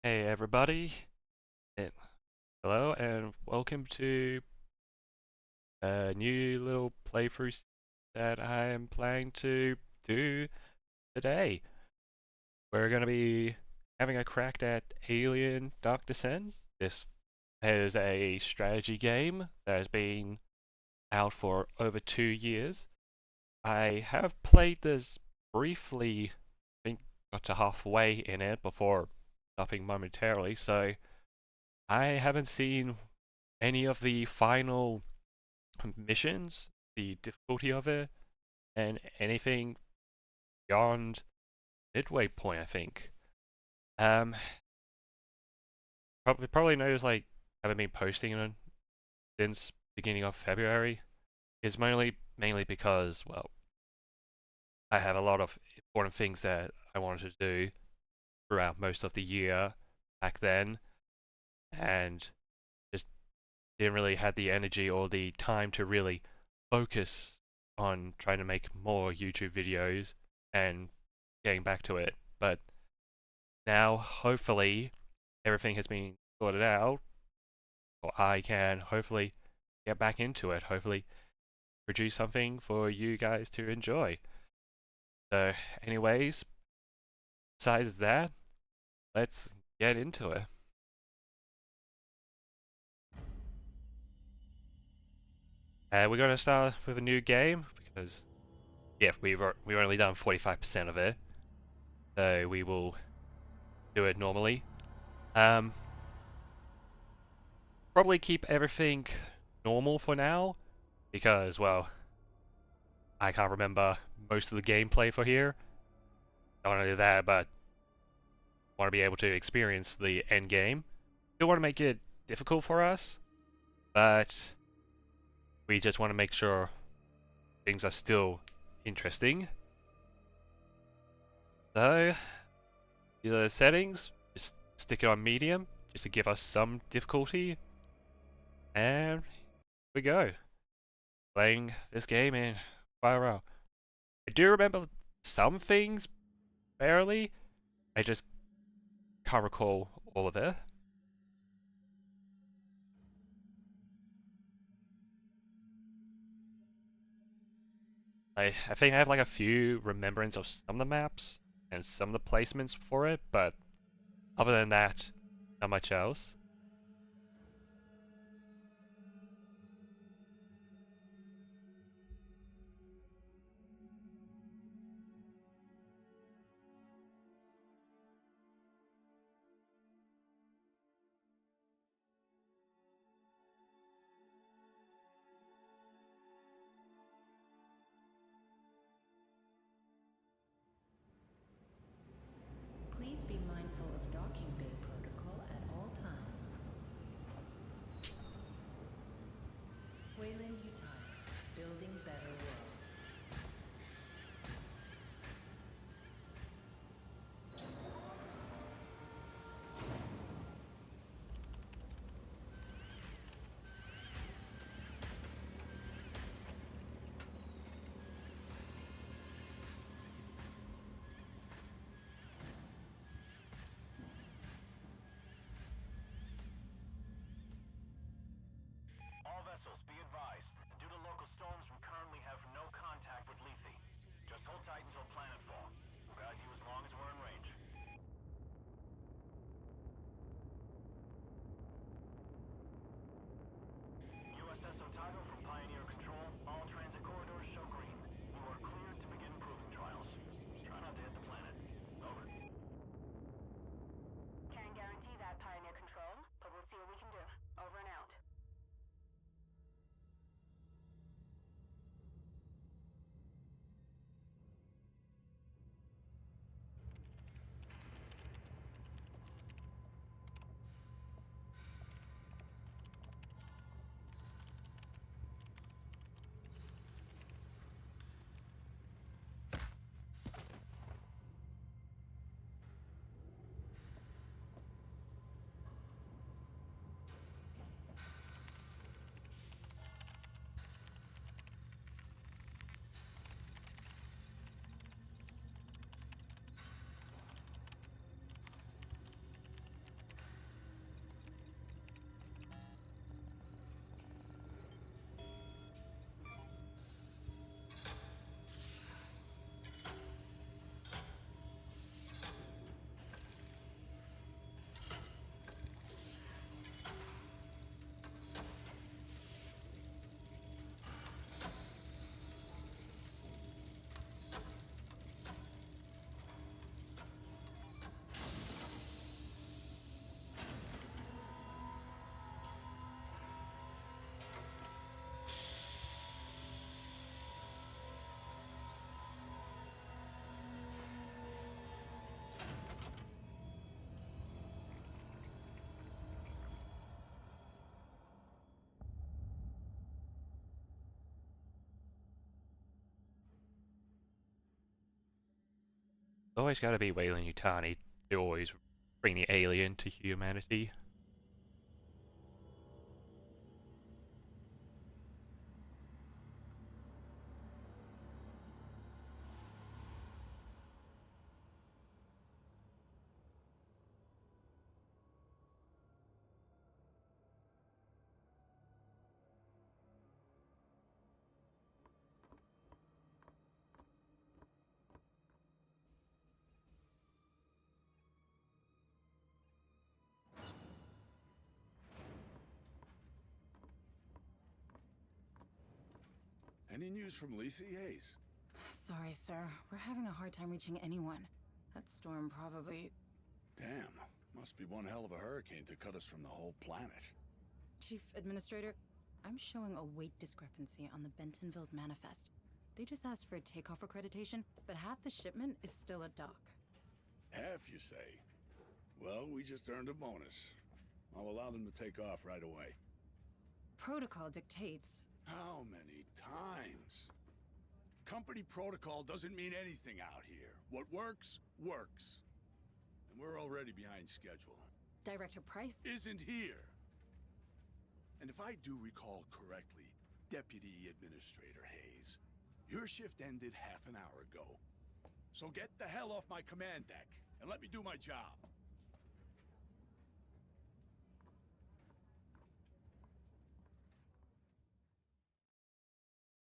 Hey everybody, and hello and welcome to a new little playthrough that I am planning to do today. We're going to be having a crack at Alien Dark Descent. This is a strategy game that has been out for over 2 years. I have played this briefly, I think got to halfway in it before stopping momentarily, so I haven't seen any of the final missions, the difficulty of it, and anything beyond midway point, I think. Um, probably noticed like I haven't been posting it since beginning of February. Is mainly because I have a lot of important things that I wanted to do throughout most of the year back then, and just didn't really have the energy or the time to really focus on trying to make more YouTube videos and getting back to it. But now, hopefully, everything has been sorted out, or I can hopefully get back into it. Hopefully, produce something for you guys to enjoy. So, anyways, besides that, let's get into it. We're going to start with a new game because, yeah, we've only done 45% of it, so we will do it normally. Um, Probably keep everything normal for now because, well, I can't remember most of the gameplay for here. Not only that, but want to be able to experience the end game. Still want to make it difficult for us, but we just want to make sure things are still interesting. So, these are the settings. Just stick it on medium, just to give us some difficulty. And here we go. Playing this game in quite a while. I do remember some things barely. I just can't recall all of it. I think I have like a few remembrance of some of the maps and some of the placements for it, but other than that, not much else. Please be mindful of docking bay protocol at all times. Always gotta be Weyland Yutani to always bring the alien to humanity. Any news from Lethe, Hayes? Sorry, sir. We're having a hard time reaching anyone. That storm probably... Damn, must be one hell of a hurricane to cut us from the whole planet. Chief Administrator, I'm showing a weight discrepancy on the Bentonville's manifest. They just asked for a takeoff accreditation, but half the shipment is still at dock. Half, you say? Well, we just earned a bonus. I'll allow them to take off right away. Protocol dictates... How many times? Company protocol doesn't mean anything out here. What works, works. And we're already behind schedule. Director Price? Isn't here. And if I do recall correctly, Deputy Administrator Hayes, your shift ended half an hour ago. So get the hell off my command deck and let me do my job.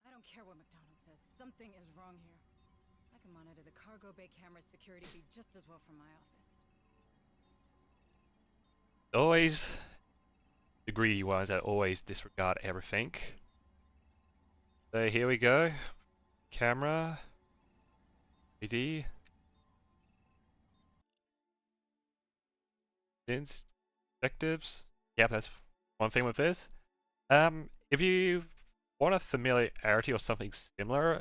I don't care what McDonald says. Something is wrong here. I can monitor the cargo bay camera security feed just as well from my office. Always the greedy ones that always disregard everything. So here we go. Camera. 3D. Objectives. Yep, that's one thing with this. If you want a familiarity or something similar,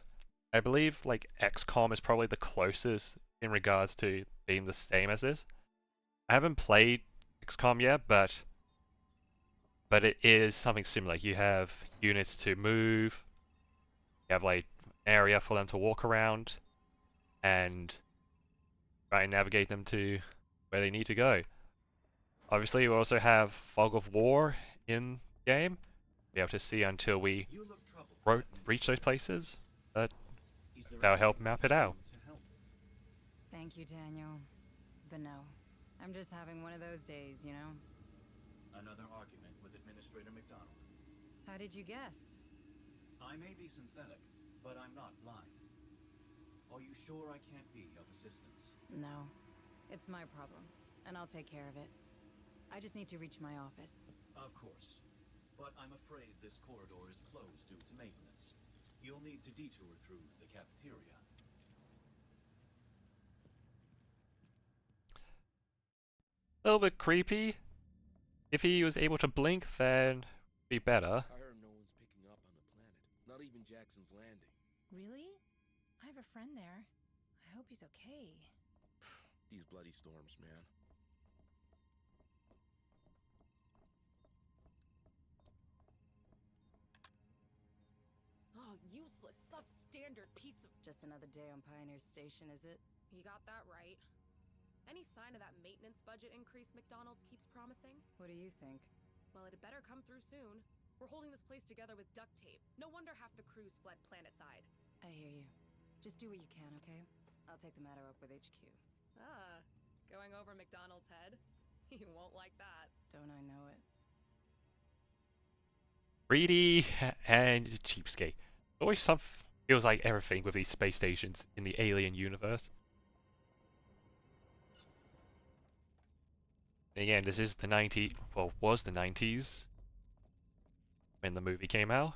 I believe like XCOM is probably the closest in regards to being the same as this. I haven't played XCOM yet, but it is something similar. You have units to move, you have like an area for them to walk around, and try and navigate them to where they need to go. Obviously, we also have Fog of War in the game. We have to see until we reach those places. That'll help map it out. Thank you, Daniel. But no. I'm just having one of those days, you know? Another argument with Administrator McDonald. How did you guess? I may be synthetic, but I'm not blind. Are you sure I can't be of assistance? No. It's my problem, and I'll take care of it. I just need to reach my office. Of course. But I'm afraid this corridor is closed due to maintenance. You'll need to detour through the cafeteria. A little bit creepy. If he was able to blink, then it'd be better. I heard no one's picking up on the planet. Not even Jackson's Landing. Really? I have a friend there. I hope he's okay. These bloody storms, man. Oh, useless, substandard piece of... Just another day on Pioneer Station, is it? You got that right. Any sign of that maintenance budget increase McDonald's keeps promising? What do you think? Well, it had better come through soon. We're holding this place together with duct tape. No wonder half the crews fled planetside. I hear you. Just do what you can, okay? I'll take the matter up with HQ. Ah, going over McDonald's head? He won't like that. Don't I know it? Greedy and cheapskate. Always feels like everything with these space stations in the alien universe. Again, this is the 90s, well, was the 90s when the movie came out.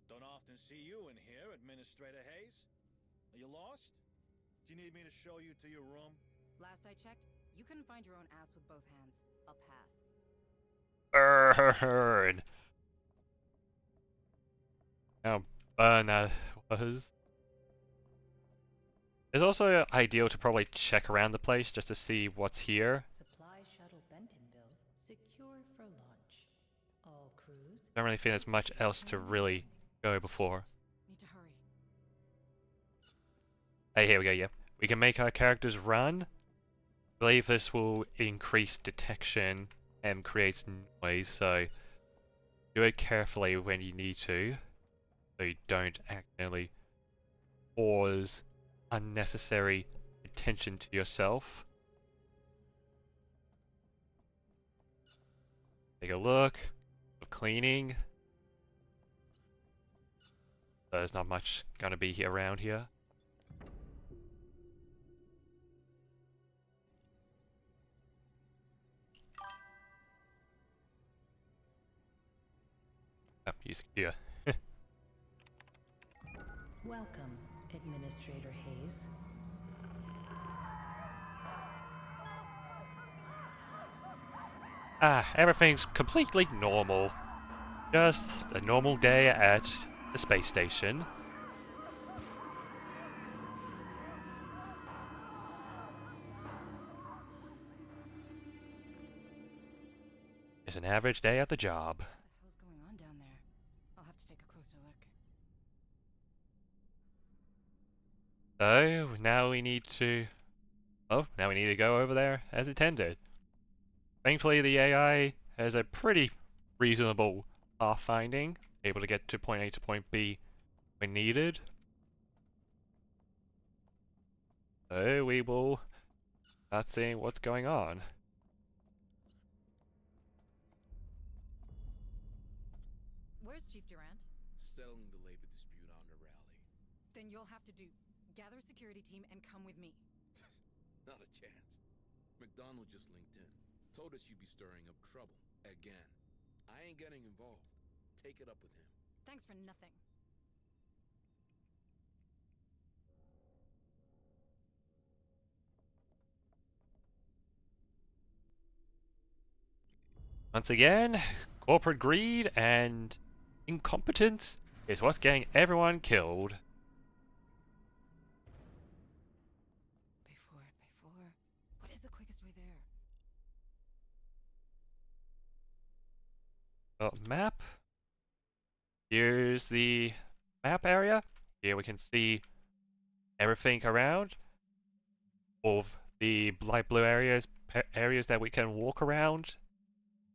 Don't often see you in here, Administrator Hayes. Are you lost? Do you need me to show you to your room? Last I checked, you couldn't find your own ass with both hands. I'll pass. Burn! How burn that was. It's also ideal to probably check around the place just to see what's here. Supply shuttle Bentonville secure for launch. All crews. Don't really think there's much else to really go before. Need to hurry. Hey, here we go, yeah. We can make our characters run. I believe this will increase detection and creates noise, so do it carefully when you need to, so you don't accidentally cause unnecessary attention to yourself. Take a look. Cleaning. There's not much gonna be here around here. Oh, use the computer. Welcome, Administrator Hayes. Everything's completely normal. Just a normal day at the space station. It's an average day at the job. What the hell's going on down there? I'll have to take a closer look. So, now we need to... Oh, now we need to go over there as intended. Thankfully, the AI has a pretty reasonable path finding, able to get to point A to point B when needed. So, we will start seeing what's going on. Where's Chief Durant? Settling the labor dispute on the rally. Then you'll have to gather a security team and come with me. Not a chance. McDonald just linked in. Told us you'd be stirring up trouble. Again. I ain't getting involved. Take it up with him. Thanks for nothing. Once again, corporate greed and incompetence is what's getting everyone killed. Before. What is the quickest way there? Well, map. Here's the map area. Here we can see everything around. All of the light blue areas that we can walk around.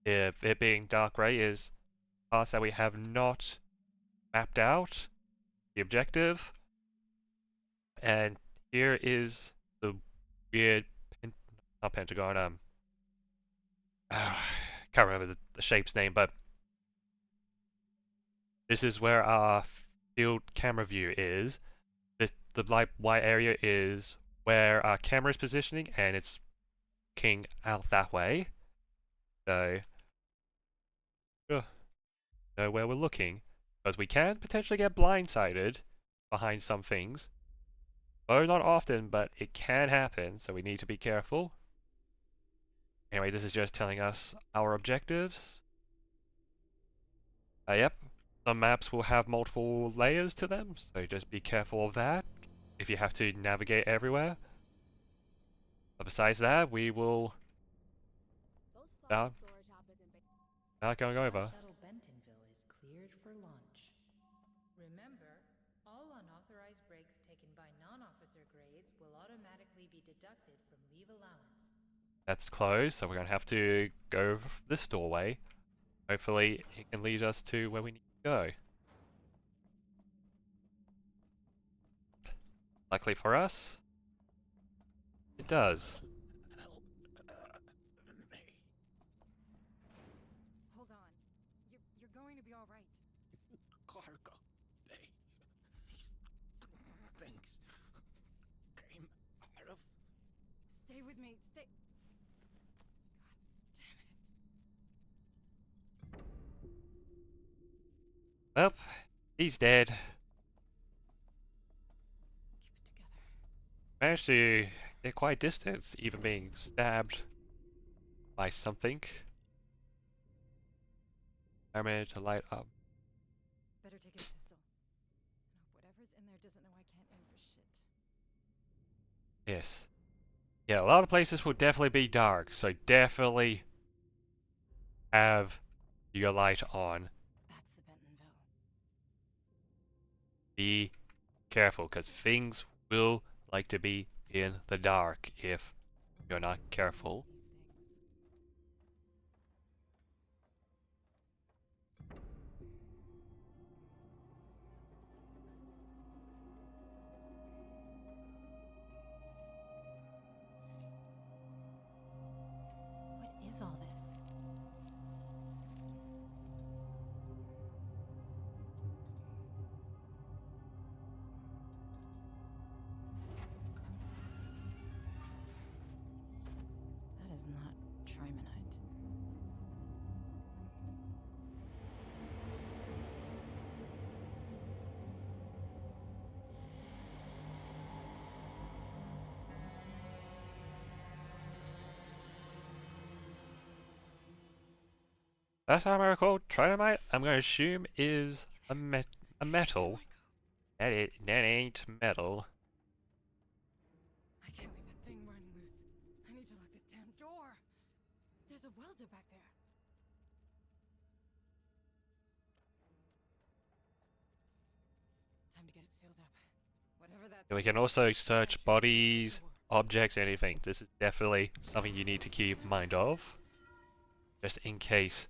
If it being dark gray is parts that we have not mapped out. The objective. And here is the weird, not pentagon, can't remember the shape's name, but this is where our field camera view is. The light white area is where our camera is positioning, and it's looking out that way. So, know where we're looking, because we can potentially get blindsided behind some things. Oh, not often, but it can happen, so we need to be careful. Anyway, this is just telling us our objectives. Yep, some maps will have multiple layers to them, so just be careful of that if you have to navigate everywhere. But besides that, we will start going over. Shuttle Bentonville is cleared for launch. Remember, all unauthorized breaks taken by non-officer grades will automatically be deducted from leave allowance. That's closed, so we're going to have to go this doorway. Hopefully, it can lead us to where we need to go. Luckily for us, it does. Hold on. You're going to be all right. Cargo. Hey. Things came out of... Stay with me. Stay. God damn it. Well, he's dead. Keep it together. Managed to get quite distance, even being stabbed by something. I managed to light up. Better take a pistol. And hope whatever's in there doesn't know I can't aim for shit. Yes. Yeah, a lot of places will definitely be dark, so definitely have your light on. That's the Bentonville. Be careful, because things will like to be in the dark if you're not careful. What is all this? That is not trimonite. Last time I recall, trinomite, I'm going to assume is a metal. That ain't metal. I can't leave that thing running loose. I need to lock this damn door. There's a welder back there. Time to get it sealed up. Whatever that. We can also search bodies, objects, anything. This is definitely something you need to keep mind of, just in case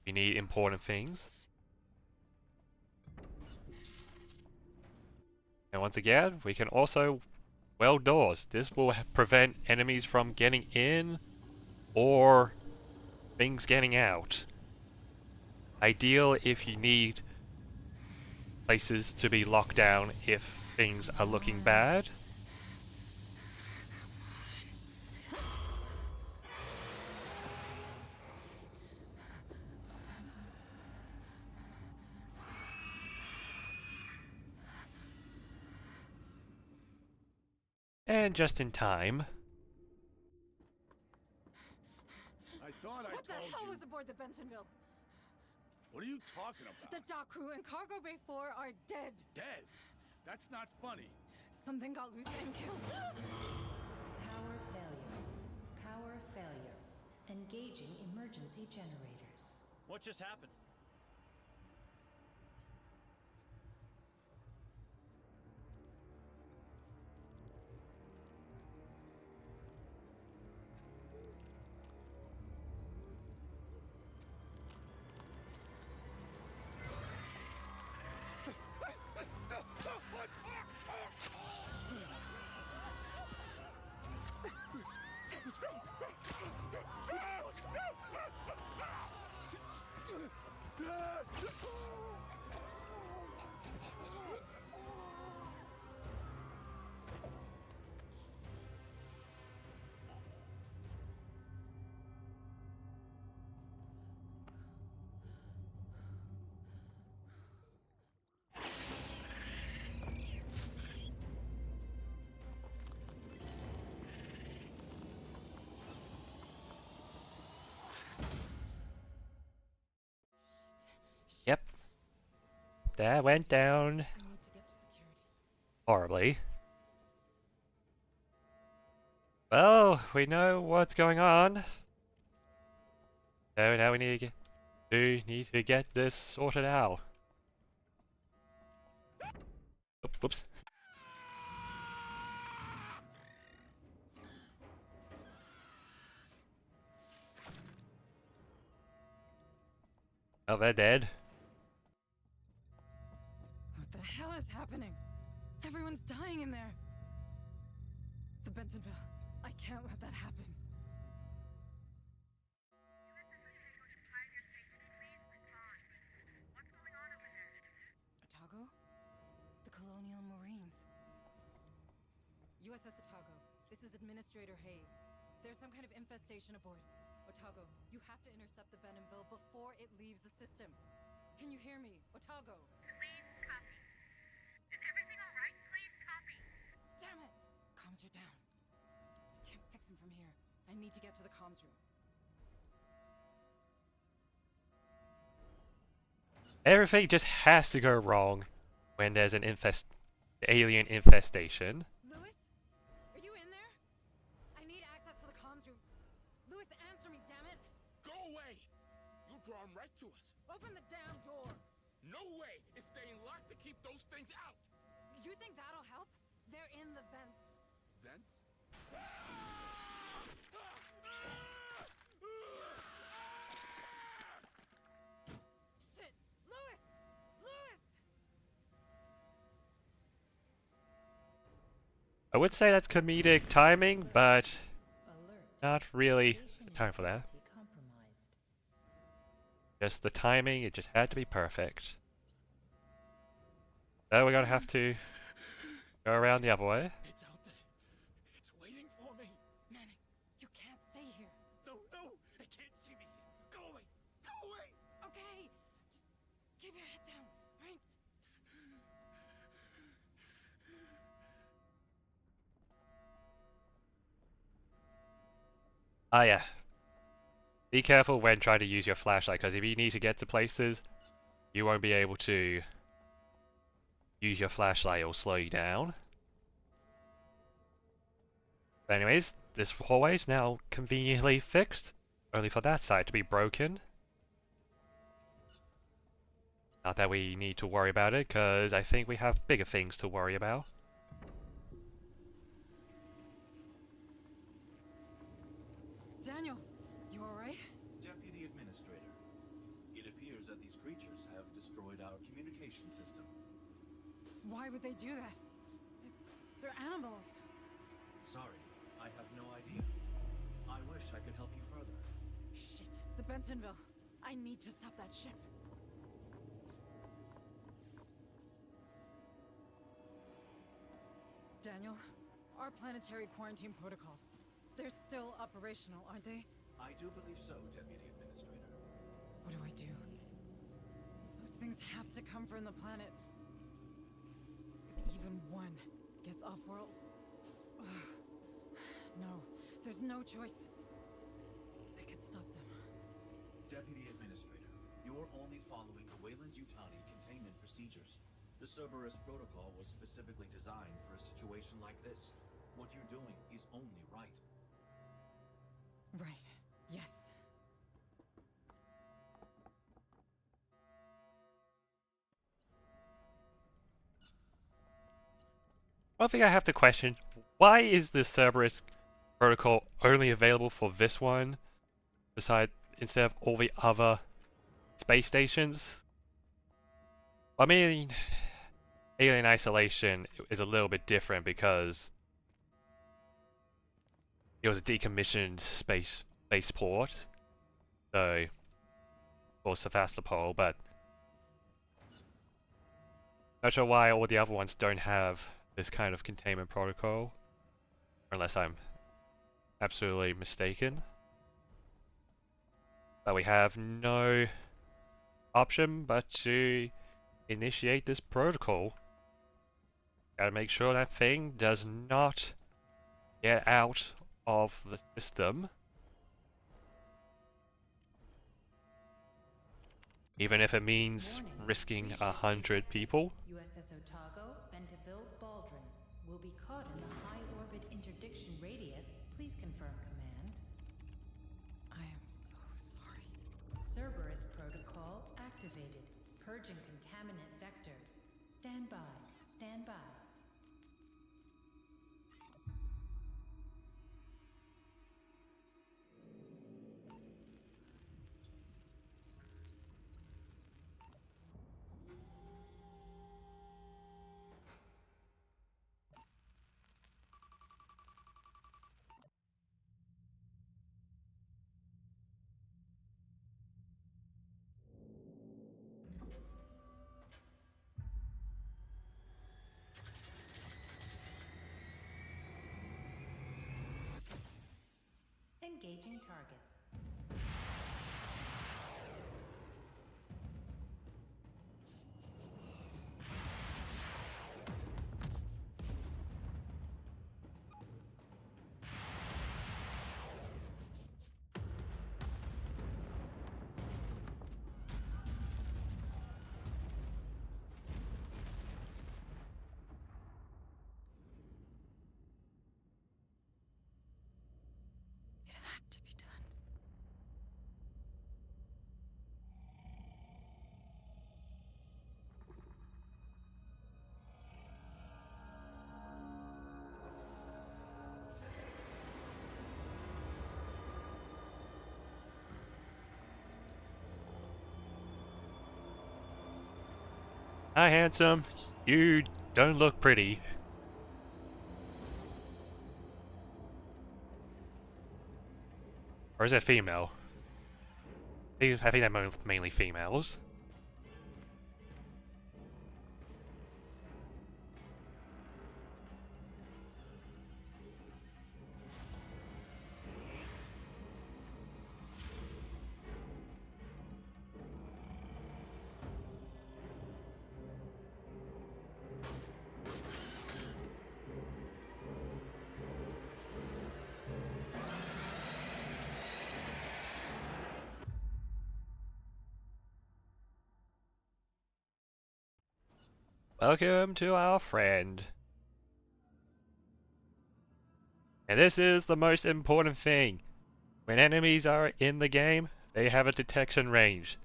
you need important things. And once again, we can also weld doors. This will prevent enemies from getting in or things getting out. Ideal if you need places to be locked down if things are looking bad. And just in time. I thought I What the told hell you. was aboard the Bentonville? What are you talking about? The dock crew and Cargo Bay 4 are dead. Dead? That's not funny. Something got loose and killed. Power failure. Power failure. Engaging emergency generators. What just happened? Yep. That went down I need to get to security. horribly. Well, we know what's going on. So now we need to get this sorted out. Whoops. Oh, they're dead. What the hell is happening? Everyone's dying in there. The Bentonville. I can't let that happen. Otago? The Colonial Marines. USS Otago. This is Administrator Hayes. There's some kind of infestation aboard. Otago, you have to intercept the Bentonville before it leaves the system. Can you hear me? Otago? Please copy. Is everything all right? Please copy. Damn it! Comms are down. I can't fix him from here. I need to get to the comms room. Everything just has to go wrong when there's an alien infestation. Lewis? Are you in there? I need access to the comms room. Lewis, answer me, damn it! Go away! You're drawn right to us. Open the damn door! No way! is staying locked to keep those things out. You think that'll help? They're in the vents. Vents? Shit! Lewis! Lewis! I would say that's comedic timing, but Alert. not really Station the time for that. utility compromised. Just the timing, it just had to be perfect. So we're gonna have to go around the other way. It's out there. It's waiting for me. Manning, you can't stay here. No, no, it can't see me here. Go away. Go away. Okay, just keep your head down, right? Ah, yeah. Be careful when trying to use your flashlight, because if you need to get to places, you won't be able to use your flashlight. It'll slow you down. But anyways, this hallway is now conveniently fixed, only for that side to be broken. Not that we need to worry about it, because I think we have bigger things to worry about. Daniel, you alright? Deputy Administrator, it appears that these creatures have destroyed our communication system. Why would they do that? They're animals. Sorry, I have no idea. I wish I could help you further. Shit, the Bentonville. I need to stop that ship. Daniel, our planetary quarantine protocols. They're still operational, aren't they? I do believe so, Deputy Administrator. What do I do? Those things have to come from the planet. If even one gets off-world... No, there's no choice. I can stop them. Deputy Administrator, you're only following the Wayland-Yutani containment procedures. The Cerberus protocol was specifically designed for a situation like this. What you're doing is only right. Right. Yes. One thing I have to question, why is this Cerberus protocol only available for this one, instead of all the other space stations? I mean, Alien Isolation is a little bit different because it was a decommissioned spaceport, so for Sevastopol, but not sure why all the other ones don't have this kind of containment protocol, unless I'm absolutely mistaken. But we have no option but to initiate this protocol. Gotta make sure that thing does not get out of the system. Even if it means Warning. risking 3 ships 100 people. USS Otago, Bentaville, Baldwin. Will be caught in the high orbit interdiction radius. Please confirm command. I am so sorry. Cerberus protocol activated. Purging contaminant vectors. Stand by. Stand by. Engaging targets. It had to be done. Hi, handsome. You don't look pretty. Or is it female? I think they're mainly females. Welcome to our friend. And this is the most important thing. When enemies are in the game, they have a detection range.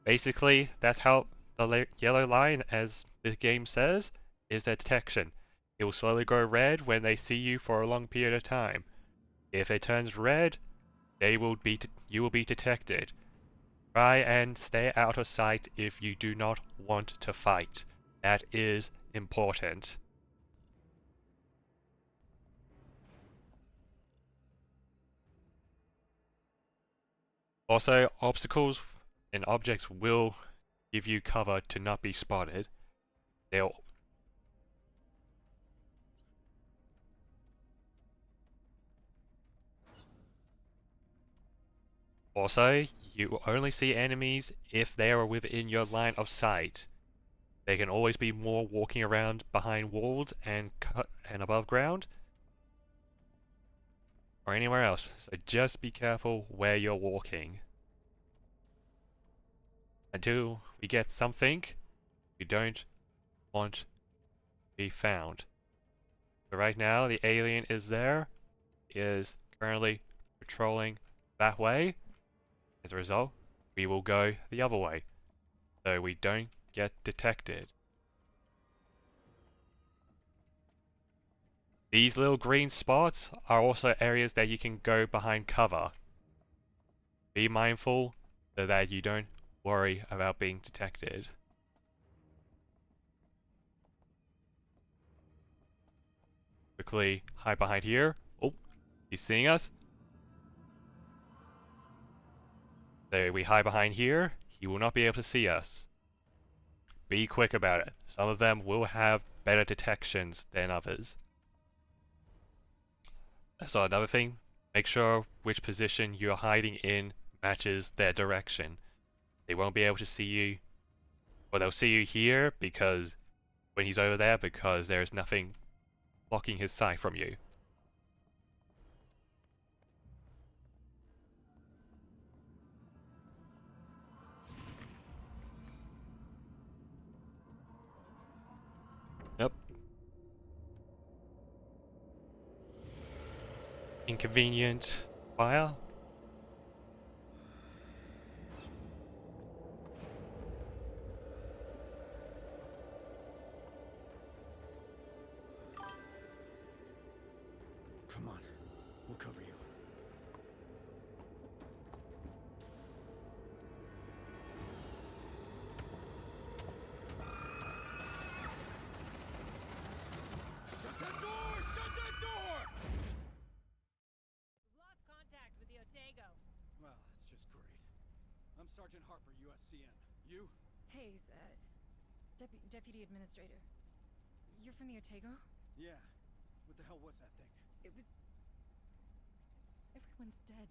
Basically, that's how the yellow line, as the game says, is their detection. It will slowly go red when they see you for a long period of time. If it turns red, you will be detected. Try and stay out of sight if you do not want to fight. That is important. Also, obstacles and objects will give you cover to not be spotted. They'll also, you only see enemies if they are within your line of sight. They can always be more walking around behind walls and above ground or anywhere else. So just be careful where you're walking. Until we get something you don't want to be found. So right now the alien is there, is currently patrolling that way. As a result, we will go the other way, so we don't get detected. These little green spots are also areas that you can go behind cover. Be mindful so that you don't worry about being detected. Quickly hide behind here. Oh, he's seeing us. So we hide behind here. He will not be able to see us. Be quick about it. Some of them will have better detections than others. So another thing, make sure which position you're hiding in matches their direction. They won't be able to see you, or they'll see you here because when he's over there because there's nothing blocking his sight from you. Yep. Inconvenient fire. Come on, we'll cover you. Shut that door! Shut that door! We've lost contact with the Otego. Well, that's just great. I'm Sergeant Harper, USCN. You? Hayes, Deputy Administrator. You're from the Otego? Yeah. What the hell was that thing? It was... Everyone's dead.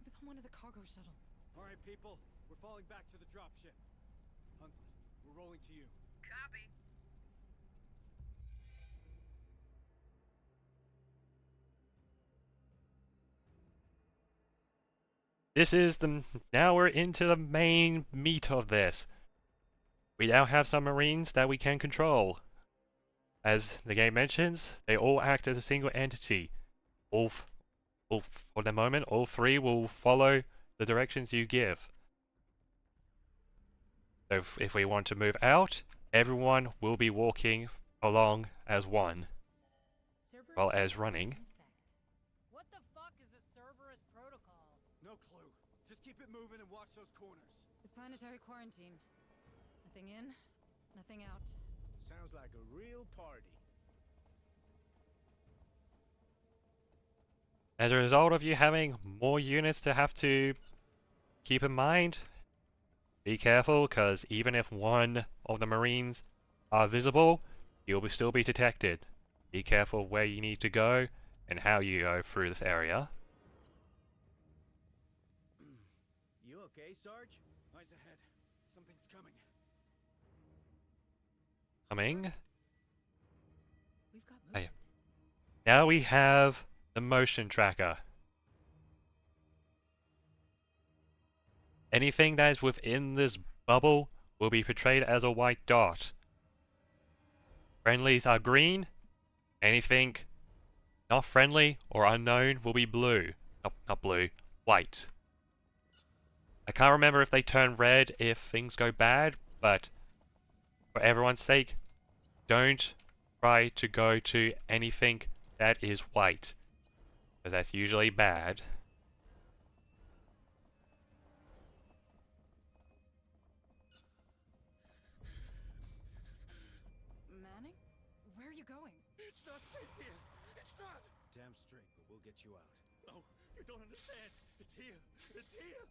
It was on one of the cargo shuttles. All right, people. We're falling back to the dropship. Hunsley, we're rolling to you. Copy. This is now we're into the main meat of this. We now have some Marines that we can control. As the game mentions, they all act as a single entity. For the moment, all three will follow the directions you give. So if we want to move out, everyone will be walking along as one, Cerberus well as protocol running. in effect. What the fuck is a Cerberus protocol? No clue. Just keep it moving and watch those corners. It's planetary quarantine. Nothing in, Nothing out. Sounds like a real party. As a result of you having more units to have to keep in mind, be careful, because even if one of the Marines are visible, you'll still be detected. Be careful where you need to go and how you go through this area. You okay, Sarge? Eyes ahead. Something's coming. Coming. We've got Hey. movement. Now we have the motion tracker. Anything that is within this bubble will be portrayed as a white dot. Friendlies are green. Anything not friendly or unknown will be blue. Not blue, white. I can't remember if they turn red if things go bad, but for everyone's sake, don't try to go to anything that is white, because that's usually bad. Manning? Where are you going? It's not safe here. It's not. Damn straight, but we'll get you out. No, you don't understand. It's here. It's here.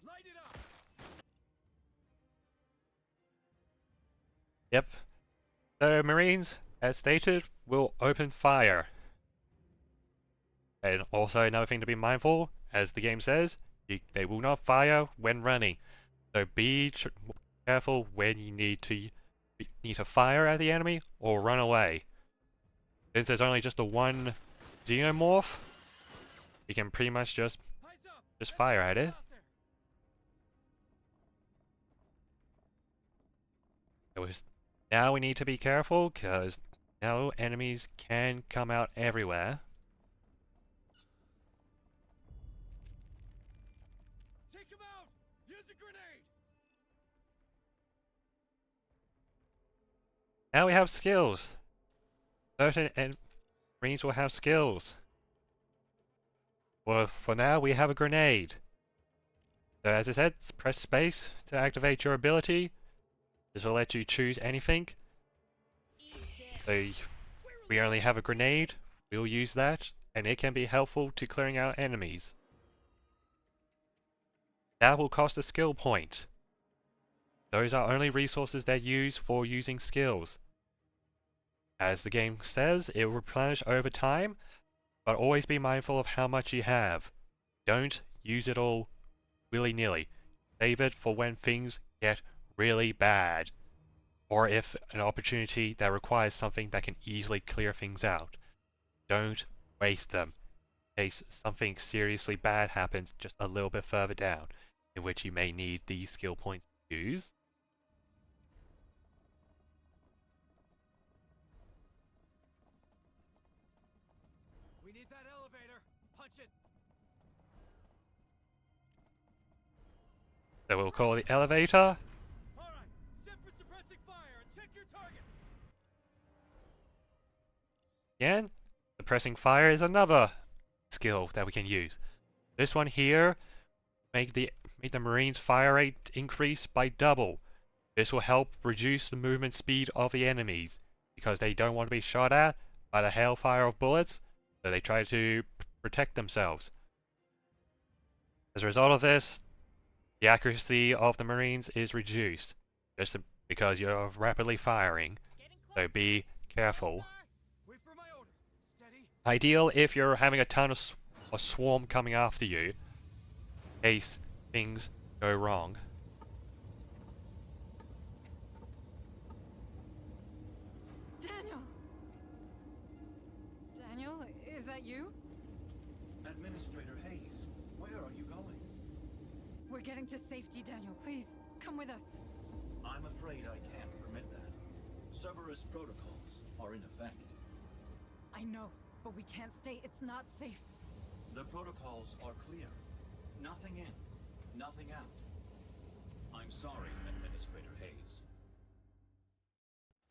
Light it up. Yep. So Marines, as stated, will open fire. And also another thing to be mindful, as the game says, they will not fire when running. So be careful when you need to fire at the enemy or run away. Since there's only just the one xenomorph, you can pretty much just fire at it. Now we need to be careful, because now enemies can come out everywhere. Take him out. Use a grenade. Now we have skills. Certain Marines will have skills. Well, for now, we have a grenade. So as I said, press space to activate your ability. This will let you choose anything. So we only have a grenade. We'll use that, and it can be helpful to clearing out enemies. That will cost a skill point. Those are only resources that use for using skills. As the game says, it will replenish over time, but always be mindful of how much you have. Don't use it all willy-nilly. Save it for when things get really bad, or if an opportunity that requires something that can easily clear things out. Don't waste them, in case something seriously bad happens just a little bit further down, in which you may need these skill points to use. We need that elevator. Punch it. So we'll call the elevator. All right. Set for suppressing fire and check your targets. Again, suppressing fire is another skill that we can use. This one here, make the Marines' fire rate increase by double. This will help reduce the movement speed of the enemies, because they don't want to be shot at by the hailfire of bullets, so they try to protect themselves. As a result of this, the accuracy of the Marines is reduced, just because you're rapidly firing, so be careful. Wait for my order. Steady. Ideal if you're having a ton of a swarm coming after you, in case things go wrong. Daniel! Daniel, is that you? Administrator Hayes, where are you going? We're getting to safety, Daniel. Please, come with us. I'm afraid I can't permit that. Cerberus protocols are in effect. I know, but we can't stay. It's not safe. The protocols are clear. Nothing in, nothing out. I'm sorry, Administrator Hayes.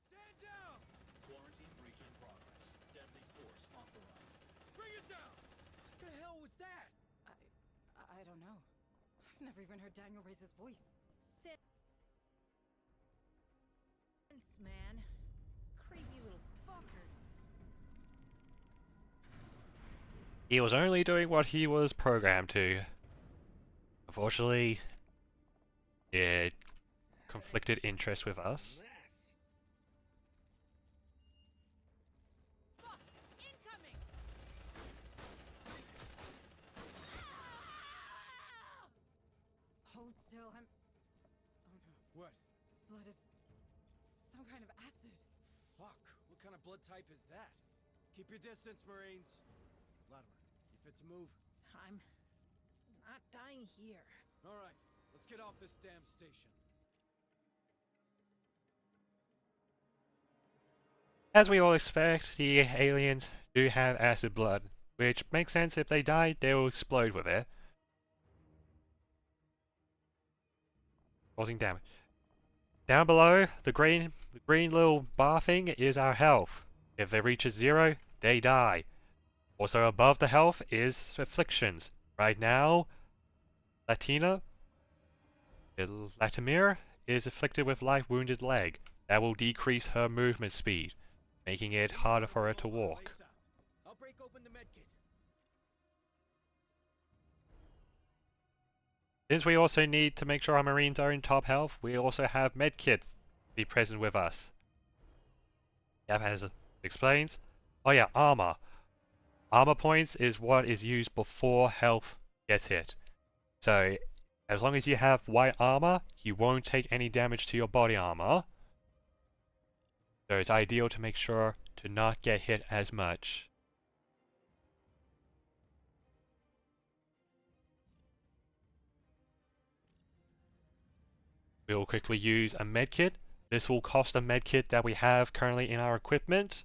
Stand down. Quarantine breach in progress. Deadly force authorized. Bring it down. What the hell was that? I don't know. I've never even heard Daniel raise his voice. man. Creepy little fuckers. He was only doing what he was programmed to. Unfortunately, it conflicted interest with us. Mess. Fuck! Incoming! Hold still, I'm... Oh no, What? its blood is... some kind of acid. Fuck. What kind of blood type is that? Keep your distance, Marines. Latimer, you fit to move? I'm not dying here. Alright, let's get off this damn station. As we all expect, the aliens do have acid blood, which makes sense. If they die, they will explode with it, causing damage. Down below, the green little bar thing is our health. If it reaches 0, they die. Also above the health is afflictions. Right now, Latimir is afflicted with life wounded leg. That will decrease her movement speed, making it harder for her to walk. I'll break open the medkit. Since we also need to make sure our Marines are in top health, we also have medkits be present with us. Yep, as it explains. Oh yeah, armor. Armor points is what is used before health gets hit. So, as long as you have white armor, you won't take any damage to your body armor. So it's ideal to make sure to not get hit as much. We will quickly use a medkit. This will cost a medkit that we have currently in our equipment.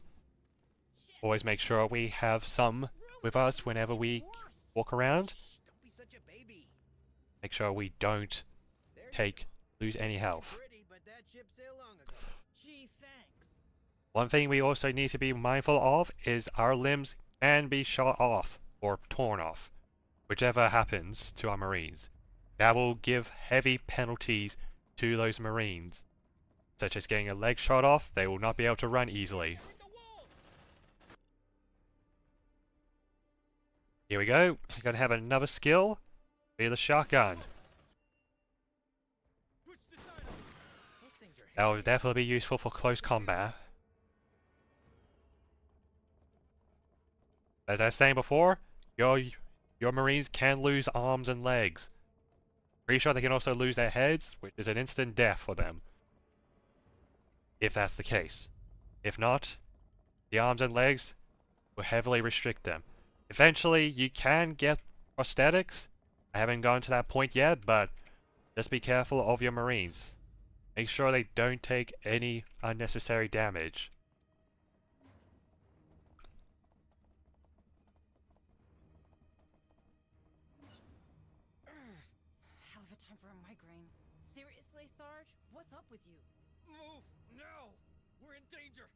Always make sure we have some with us whenever we walk around. Don't be such a baby. Make sure we don't lose any health. Pretty, but that ship sailed long ago. Gee, thanks. One thing we also need to be mindful of is our limbs can be shot off or torn off, whichever happens to our Marines. That will give heavy penalties to those Marines, such as getting a leg shot off. They will not be able to run easily. Here we go. We're going to have another skill. Be the shotgun. That will definitely be useful for close combat. As I was saying before, your Marines can lose arms and legs. Pretty sure they can also lose their heads, which is an instant death for them. If that's the case. If not, the arms and legs will heavily restrict them. Eventually, you can get prosthetics. I haven't gone to that point yet, but just be careful of your Marines. Make sure they don't take any unnecessary damage. Hell of a time for a migraine. Seriously, Sarge? What's up with you? Move! Now! We're in danger!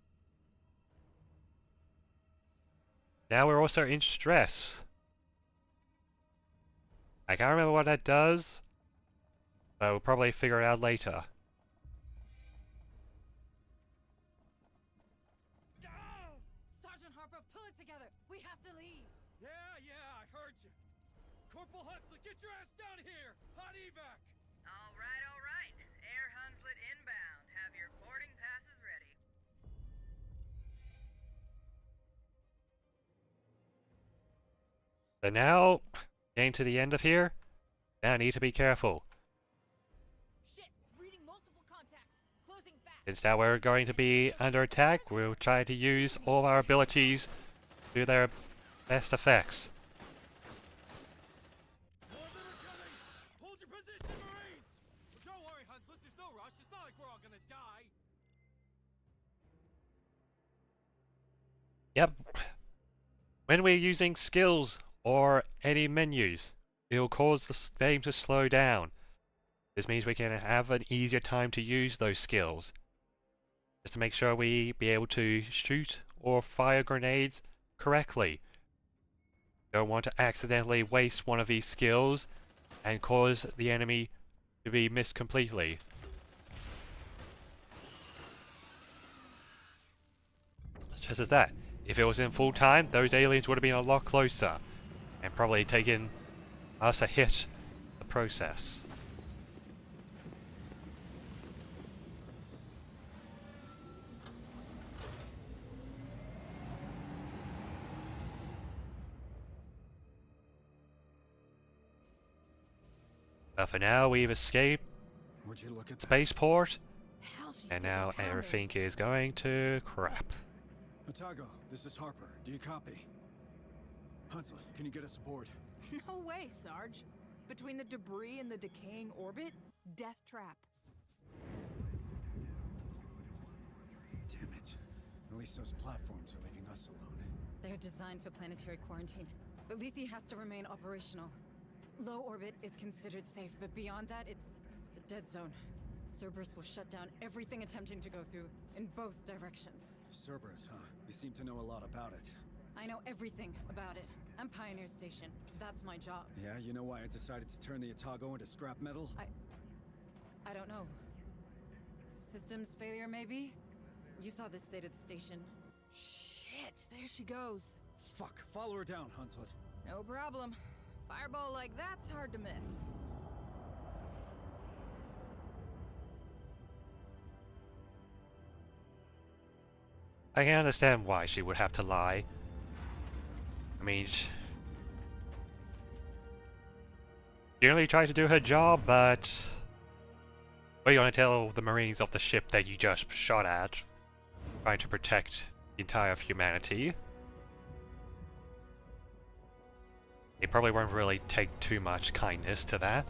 Now we're also in stress. I can't remember what that does, but we'll probably figure it out later. Sergeant Harper, pull it together. We have to leave. Yeah, I heard you. Corporal Hunslet, get your ass down here! Hot evac! All right. Air Hunslet inbound. Have your boarding passes ready. So now, getting to the end of here, now I need to be careful. Shit! Reading multiple contacts. Closing fast. Since now we're going to be under attack, we'll try to use all our abilities to their best effects. More than are coming! Hold your position, Marines! But don't worry, Hunslet, there's no rush. It's not like we're all gonna die. Yep. When we're using skills or any menus, it will cause the game to slow down. This means we can have an easier time to use those skills. Just to make sure we be able to shoot or fire grenades correctly. Don't want to accidentally waste one of these skills and cause the enemy to be missed completely. just as that. If it was in full time, those aliens would have been a lot closer, and probably taken us a hit the process. But for now, we've escaped Would you look at that? spaceport, Hell, she's and getting now pounded. everything is going to crap. Otago, this is Harper. Do you copy? Hunslet, can you get us aboard? No way, Sarge. Between the debris and the decaying orbit, death trap. Damn it. At least those platforms are leaving us alone. They're designed for planetary quarantine, but Lethe has to remain operational. Low orbit is considered safe, but beyond that, it's a dead zone. Cerberus will shut down everything attempting to go through in both directions. Cerberus, huh? You seem to know a lot about it. I know everything about it. I'm Pioneer Station. That's my job. Yeah, you know why I decided to turn the Otago into scrap metal? I don't know. Systems failure, maybe? You saw the state of the station. Shit, there she goes. Fuck, follow her down, Hunslet. No problem. Fireball like that's hard to miss. I can understand why she would have to lie. I mean, she only tried to do her job, but what are you gonna tell the Marines of the ship that you just shot at, trying to protect the entire of humanity? They probably won't really take too much kindness to that.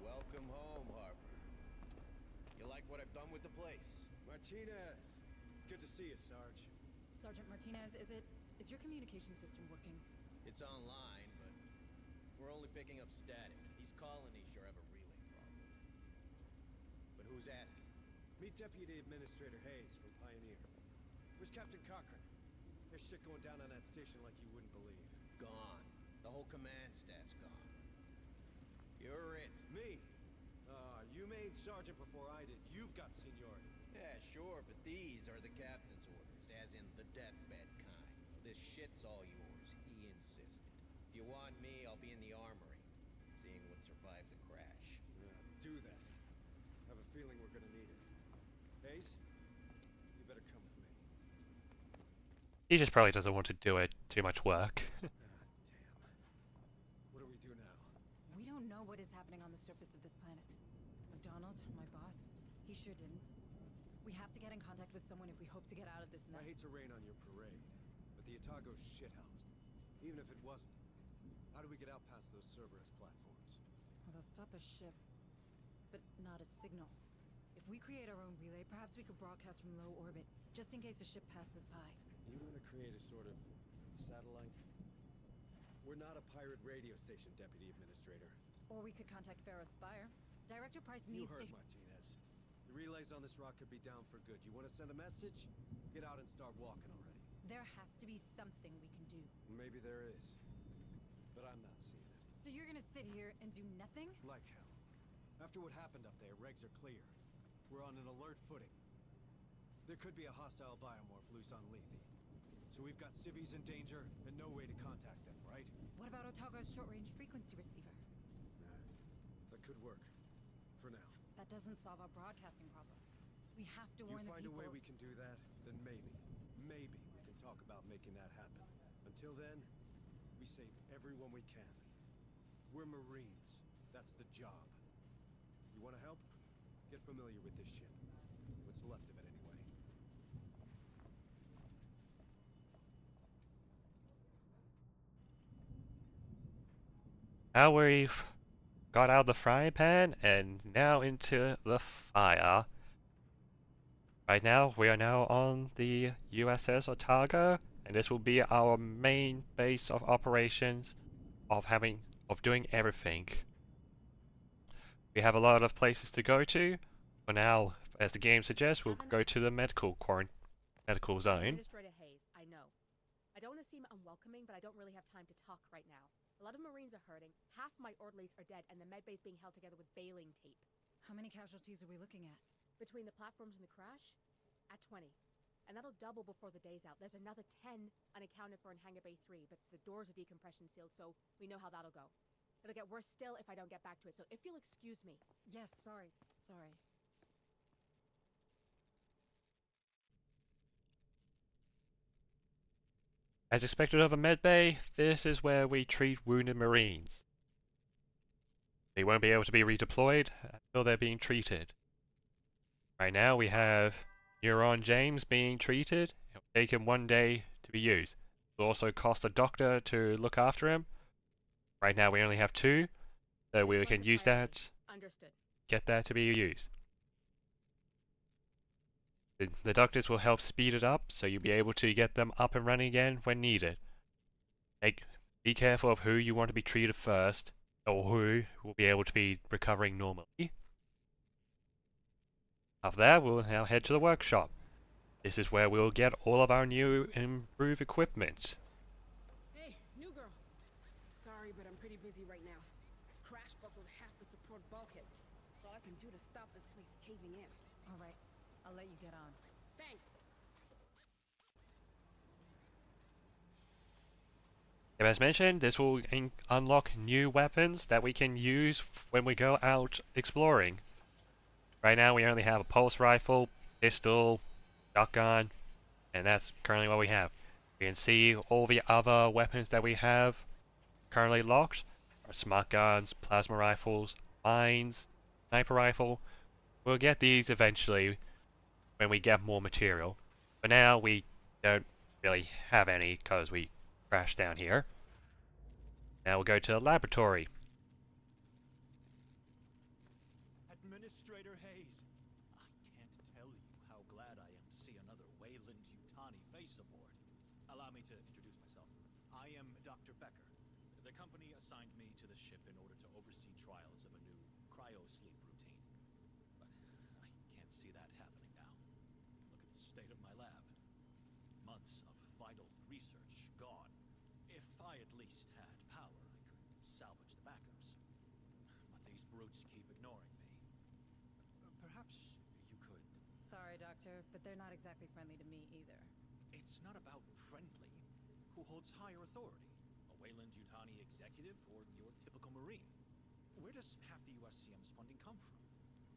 Welcome home, Harper. You like what I've done with the place? Martinez! It's good to see you, Sarge. Sergeant Martinez, is your communication system working? It's online, but we're only picking up static. These colonies sure have a relay problem. But who's asking? Meet Deputy Administrator Hayes from Pioneer. Where's Captain Cochran? There's shit going down on that station like you wouldn't believe. Gone. The whole command staff's gone. You're it. Me? You made sergeant before I did. You've got seniority. Yeah, sure, but these are the captain's orders, as in the deathbed kind. So this shit's all yours. He insisted. If you want me, I'll be in the armory, seeing what survived the crash. Yeah, do that. I have a feeling we're gonna need it. Hayes, you better come with me. He just probably doesn't want to do it too much work. Damn. What do we do now? We don't know what is happening on the surface of this planet. McDonald, my boss, he sure didn't. We have to get in contact with someone if we hope to get out of this mess. I hate to rain on your parade, but the Otago's shithoused. Even if it wasn't, how do we get out past those Cerberus platforms? Well, they'll stop a ship, but not a signal. If we create our own relay, perhaps we could broadcast from low orbit, just in case a ship passes by. You want to create a sort of satellite? We're not a pirate radio station, Deputy Administrator. Or we could contact Pharaoh Spire. Director Price You needs heard to... Martinez. The relays on this rock could be down for good. You want to send a message? Get out and start walking already. There has to be something we can do. Maybe there is. But I'm not seeing it. So you're gonna sit here and do nothing? Like hell. After what happened up there, regs are clear. We're on an alert footing. There could be a hostile biomorph loose on Lethe. So we've got civvies in danger and no way to contact them, right? What about Otago's short-range frequency receiver? That could work. For now. That doesn't solve our broadcasting problem. We have to warn You the find people. a way we can do that, then maybe we can talk about making that happen. Until then, we We save everyone we can. We're Marines. That's the job. You want to help? Get familiar with this ship. What's left of it, anyway. Now we've got out of the frying pan and now into the fire. Right now, we are now on the USS Otago, and this will be our main base of operations of doing everything. We have a lot of places to go to. For now, as the game suggests, we'll go to the medical zone. Administrator Hayes, I know. I don't want to seem unwelcoming, but I don't really have time to talk right now. A lot of Marines are hurting, half my orderlies are dead, and the medbay's being held together with baling tape. How many casualties are we looking at? Between the platforms and the crash? At 20. And that'll double before the day's out. There's another 10 unaccounted for in Hangar Bay 3, but the doors are decompression sealed, so we know how that'll go. It'll get worse still if I don't get back to it, so if you'll excuse me. Yes, sorry. As expected of a medbay, this is where we treat wounded Marines. They won't be able to be redeployed until they're being treated. Right now we have Neuron James being treated. It'll take him 1 day to be used. It'll also cost a doctor to look after him. Right now we only have 2, so we can use that. Understood. Get that to be used. The doctors will help speed it up, so you'll be able to get them up and running again when needed. Be careful of who you want to be treated first, or who will be able to be recovering normally. After that, we'll now head to the workshop. This is where we'll get all of our new improved equipment. Hey, new girl. Sorry, but I'm pretty busy right now. Crash buckled half the support bulkhead. That's all I can do to stop this place caving in. All right, I'll let you get on. Thanks. As mentioned, this will unlock new weapons that we can use when we go out exploring. Right now we only have a pulse rifle, pistol, shotgun, and that's currently what we have. We can see all the other weapons that we have currently locked. Our smart guns, plasma rifles, mines, sniper rifle. We'll get these eventually when we get more material. For now, we don't really have any because we crashed down here. Now we'll go to the laboratory. Administrator Hayes, I can't tell you how glad I am to see another Wayland-Yutani face aboard. Allow me to introduce myself. I am Dr. Becker. The company assigned me to the ship in order to oversee trials of a new cryo-sleep routine. But I can't see that happening now. Look at the state of my lab. Months of vital research gone. If I at least had power, I could salvage the backups. But these brutes keep ignoring me. Perhaps you could... Sorry, Doctor, but they're not exactly friendly to me either. It's not about friendly. Who holds higher authority? A Wayland-Yutani executive or your typical Marine? Where does half the USCM's funding come from?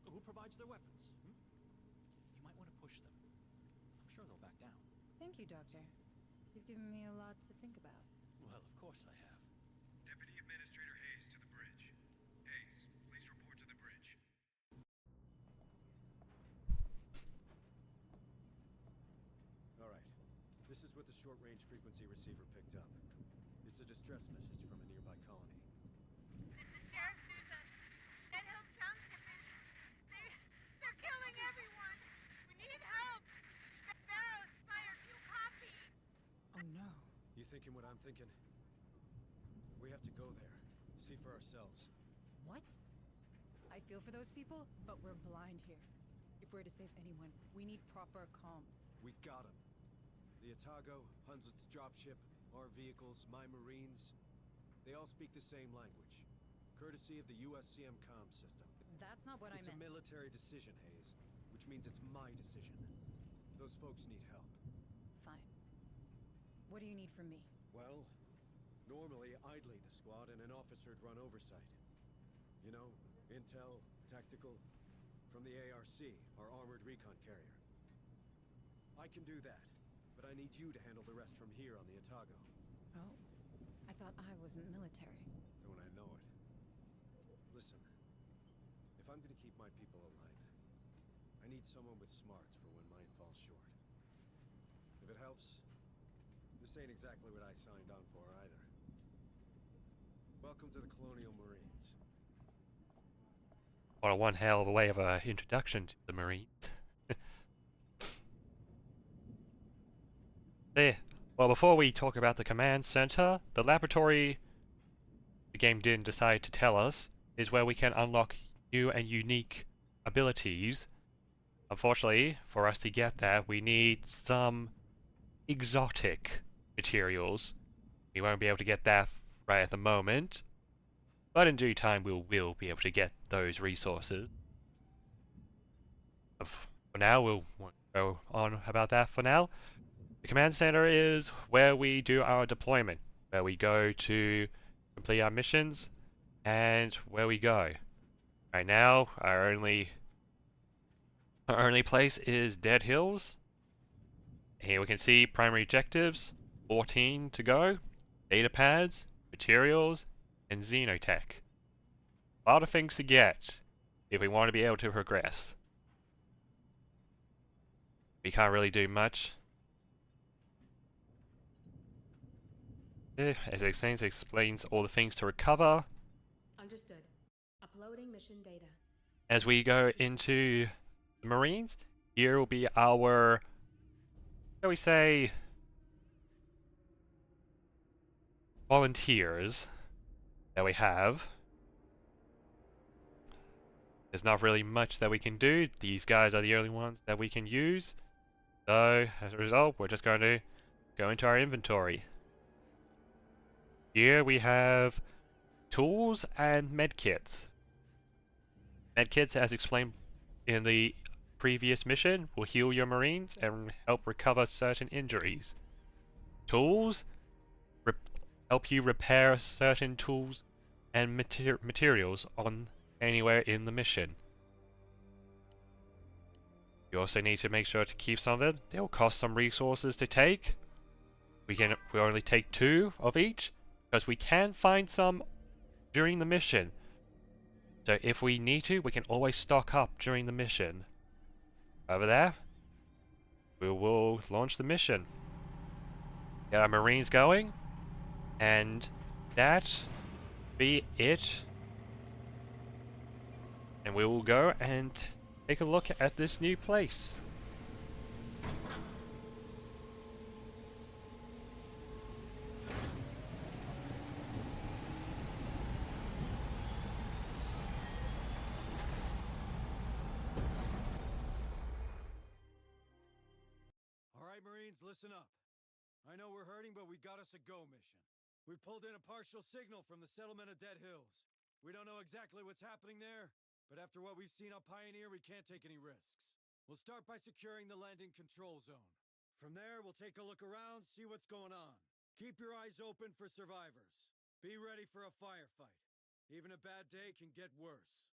Who provides their weapons? You might want to push them. I'm sure they'll back down. Thank you, Doctor. You've given me a lot to think about. Well, of course I have. Deputy Administrator Hayes to the bridge. Hayes, please report to the bridge. All right. This is what the short-range frequency receiver picked up. It's a distress message from a nearby colony. Sheriff Susan. That Hills Township is... They're killing everyone. We need help. The Barrows fired 2 copies. Oh no. You thinking what I'm thinking? We have to go there. See for ourselves. What? I feel for those people, but we're blind here. If we're to save anyone, we need proper comms. We got him. The Otago, Hunslet's dropship, our vehicles, my Marines, they all speak the same language. Courtesy of the USCM comm system. That's not what I meant. It's a military decision, Hayes, which means it's my decision. Those folks need help. Fine. What do you need from me? Well, normally I'd lead the squad and an officer'd run oversight. You know, intel, tactical, from the ARC, our armored recon carrier. I can do that, but I need you to handle the rest from here on the Otago. Oh. I thought I wasn't military. Don't I know it? Listen, if I'm gonna keep my people alive, I need someone with smarts for when mine falls short. If it helps, this ain't exactly what I signed on for either. Welcome to the Colonial Marines. What a one hell of a way of an introduction to the Marines. There. Well, before we talk about the command center, the laboratory the game didn't decide to tell us is where we can unlock new and unique abilities. Unfortunately, for us to get that, we need some exotic materials. We won't be able to get that right at the moment, but in due time we will be able to get those resources. For now, we'll go on about that for now. The command center is where we do our deployment, where we go to complete our missions, and where we go. Right now, our only place is Dead Hills. Here we can see primary objectives, 14 to go, data pads, materials, and xenotech. A lot of things to get if we want to be able to progress. We can't really do much. As it explains all the things to recover. Understood. Uploading mission data. As we go into the Marines, here will be our, shall we say, volunteers that we have. There's not really much that we can do. These guys are the only ones that we can use. So, as a result, we're just going to go into our inventory. Here we have tools and medkits. Medkits, as explained in the previous mission, will heal your Marines and help recover certain injuries. Tools help you repair certain tools and materials on anywhere in the mission. You also need to make sure to keep some of them. They will cost some resources to take. We only take 2 of each, because we can find some during the mission. So if we need to, we can always stock up during the mission. Over there, we will launch the mission. Get our Marines going, and that be it. And we will go and take a look at this new place. Listen up. I know we're hurting, but we got us a go mission. We've pulled in a partial signal from the settlement of Dead Hills. We don't know exactly what's happening there, but after what we've seen on Pioneer, we can't take any risks. We'll start by securing the landing control zone. From there, we'll take a look around, see what's going on. Keep your eyes open for survivors. Be ready for a firefight. Even a bad day can get worse.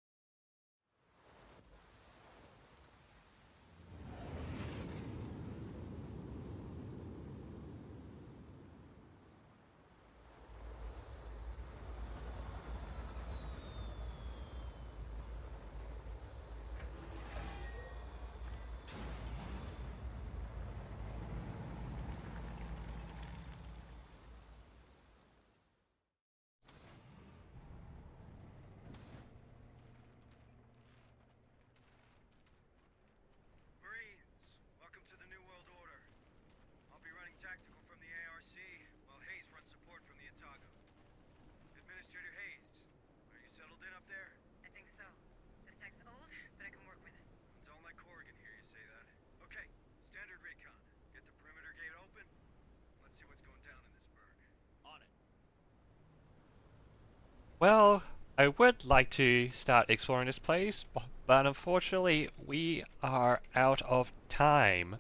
Well, I would like to start exploring this place, but unfortunately we are out of time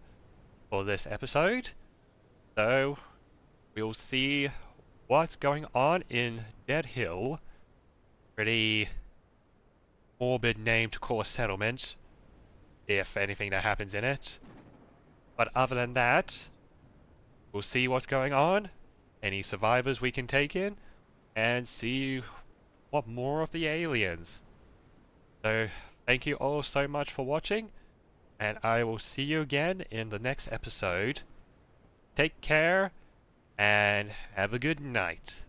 for this episode. So, we'll see what's going on in Dead Hill. Pretty morbid name to call a settlement, if anything that happens in it. But other than that, we'll see what's going on, any survivors we can take in, and see what more of the aliens. So, thank you all so much for watching, and I will see you again in the next episode. Take care, and have a good night.